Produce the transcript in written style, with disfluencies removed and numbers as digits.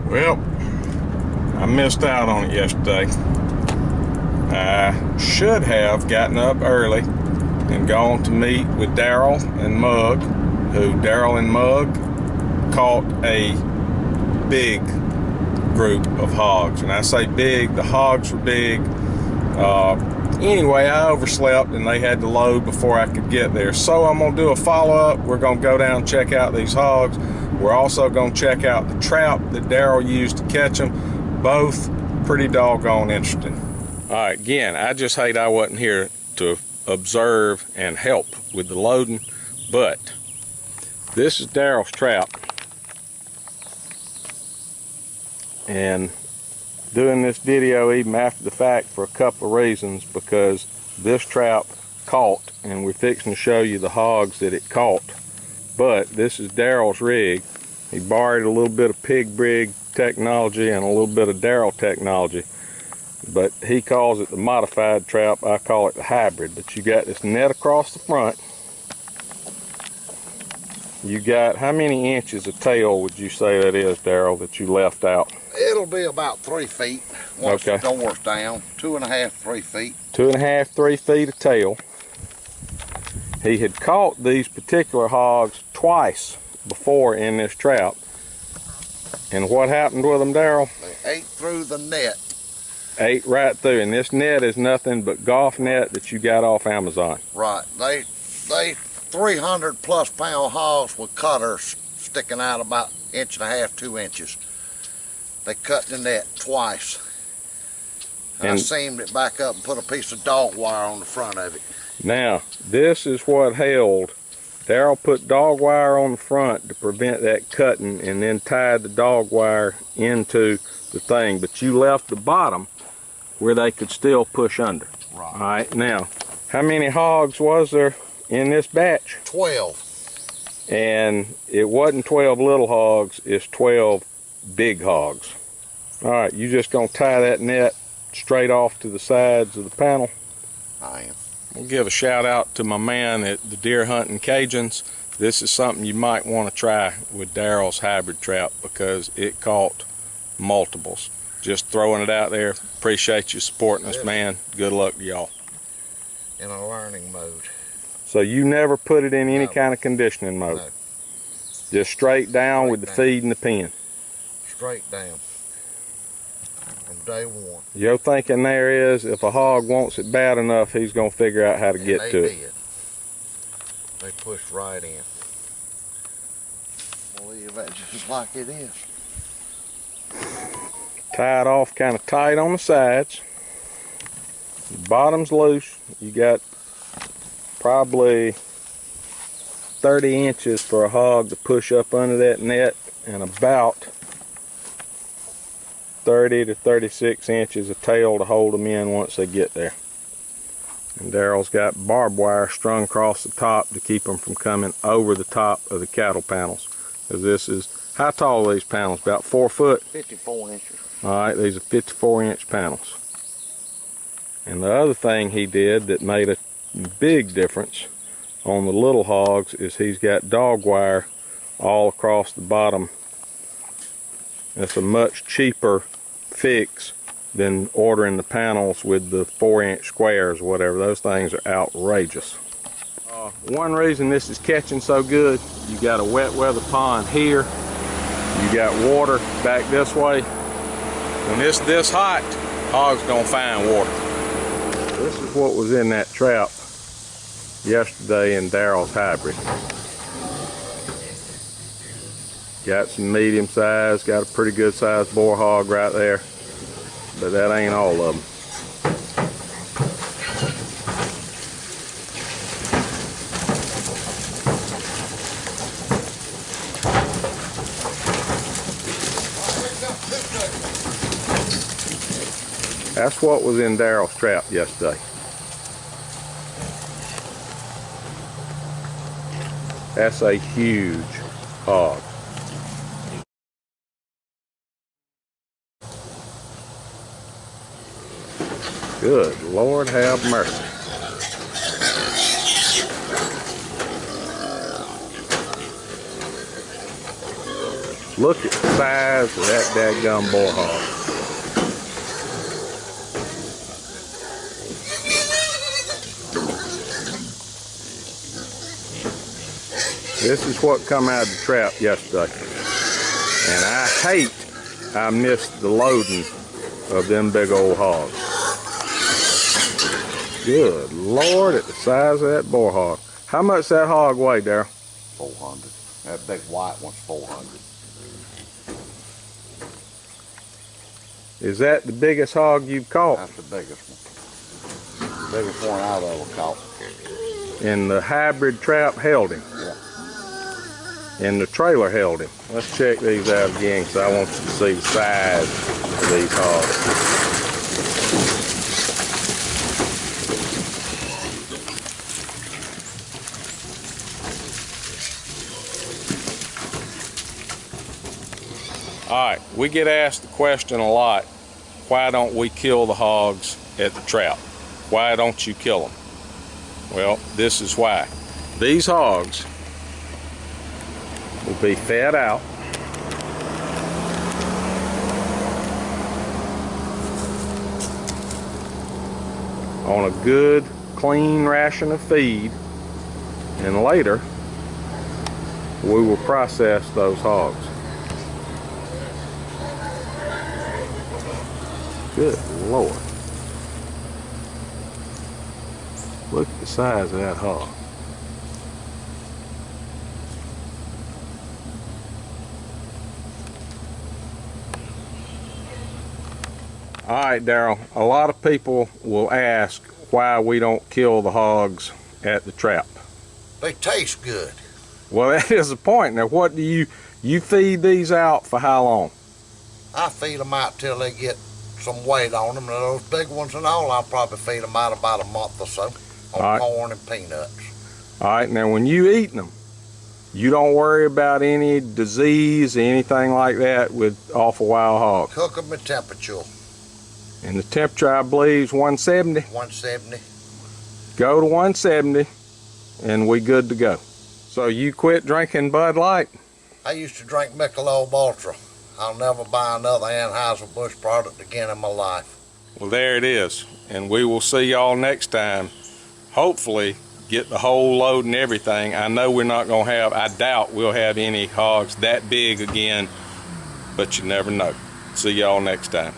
Well, I missed out on it yesterday. I should have gotten up early and gone to meet with Daryl and Mug, who Daryl and Mug caught a big group of hogs. And I say big, the hogs were big. Anyway, I overslept and they had to load before I could get there. So I'm gonna do a follow-up. We're gonna go down and check out these hogs. We're also gonna check out the trap that Daryl used to catch them. Both pretty doggone interesting. All right, again, I just hate I wasn't here to observe and help with the loading, but this is Daryl's trap. And doing this video even after the fact for a couple of reasons, because this trap caught, and we're fixing to show you the hogs that it caught. But this is Daryl's rig. He borrowed a little bit of pig brig technology and a little bit of Daryl technology, but he calls it the modified trap. I call it the hybrid. But you got this net across the front. You got, how many inches of tail would you say that is, Daryl, that you left out? It'll be about 3 feet once the door's down. 2.5, 3 feet. 2.5, 3 feet of tail. He had caught these particular hogs twice before in this trap. And what happened with them, Daryl? They ate through the net. Ate right through. And this net is nothing but golf net that you got off Amazon. Right. They 300+ pound hogs with cutters sticking out about 1.5, 2 inches. They cut the net twice. And I seamed it back up and put a piece of dog wire on the front of it. Now, this is what held. Daryl put dog wire on the front to prevent that cutting and then tied the dog wire into the thing. But you left the bottom where they could still push under. Right. All right, now, how many hogs was there in this batch? 12. And it wasn't 12 little hogs, it's 12 big hogs. All right, you just gonna tie that net straight off to the sides of the panel? I am. We'll give a shout out to my man at the Deer Hunting Cajuns. This is something you might want to try with Daryl's hybrid trap because it caught multiples. Just throwing it out there. Appreciate you supporting us, man. Good luck to y'all. In a learning mode. So you never put it in any kind of conditioning mode? No. Just straight down with the feed and the pen? Straight down. From day one. Your thinking there is if a hog wants it bad enough, he's going to figure out how to get to it. They pushed right in. I'll leave that just like it is. Tie it off kind of tight on the sides. The bottom's loose. You got probably 30 inches for a hog to push up under that net, and about 30 to 36 inches of tail to hold them in once they get there. And Daryl's got barbed wire strung across the top to keep them from coming over the top of the cattle panels. Because this is, how tall are these panels? About 4 foot? 54 inches. Alright, these are 54-inch panels. And the other thing he did that made a big difference on the little hogs is he's got dog wire all across the bottom. That's a much cheaper fix than ordering the panels with the 4-inch squares or whatever. Those things are outrageous. One reason this is catching so good, you got a wet weather pond here, you got water back this way. When it's this hot, hogs gonna find water. This is what was in that trap yesterday in Daryl's hybrid. Got some medium size, got a pretty good sized boar hog right there, but that ain't all of them. That's what was in Daryl's trap yesterday. That's a huge hog. Good Lord have mercy. Look at the size of that dadgum boar hog. This is what come out of the trap yesterday. And I hate I missed the loading of them big old hogs. Good Lord, at the size of that boar hog. How much that hog weigh, Darryl? 400. That big white one's 400. Is that the biggest hog you've caught? That's the biggest one. The biggest one I've ever caught. And the hybrid trap held him? Yeah. And the trailer held him. Let's check these out again because I want you to see the size of these hogs. Alright, we get asked the question a lot, why don't we kill the hogs at the trap? Why don't you kill them? Well, this is why. These hogs will be fed out on a good, clean ration of feed, and later we will process those hogs. Good Lord. Look at the size of that hog. All right, Darryl, a lot of people will ask why we don't kill the hogs at the trap. They taste good. Well, that is the point. Now, what do you feed these out for how long? I feed them out till they get some weight on them. Now, those big ones and all, I'll probably feed them out about a month or so on corn and peanuts. All right, now when you eating them, you don't worry about any disease or anything like that with off of wild hogs. Cook them at temperature. And the temperature, I believe, is 170. 170. Go to 170 and we good to go. So you quit drinking Bud Light? I used to drink Michelob Ultra. I'll never buy another Anheuser-Busch product again in my life. Well, there it is. And we will see y'all next time. Hopefully get the whole load and everything. I know we're not going to have, I doubt we'll have any hogs that big again, but you never know. See y'all next time.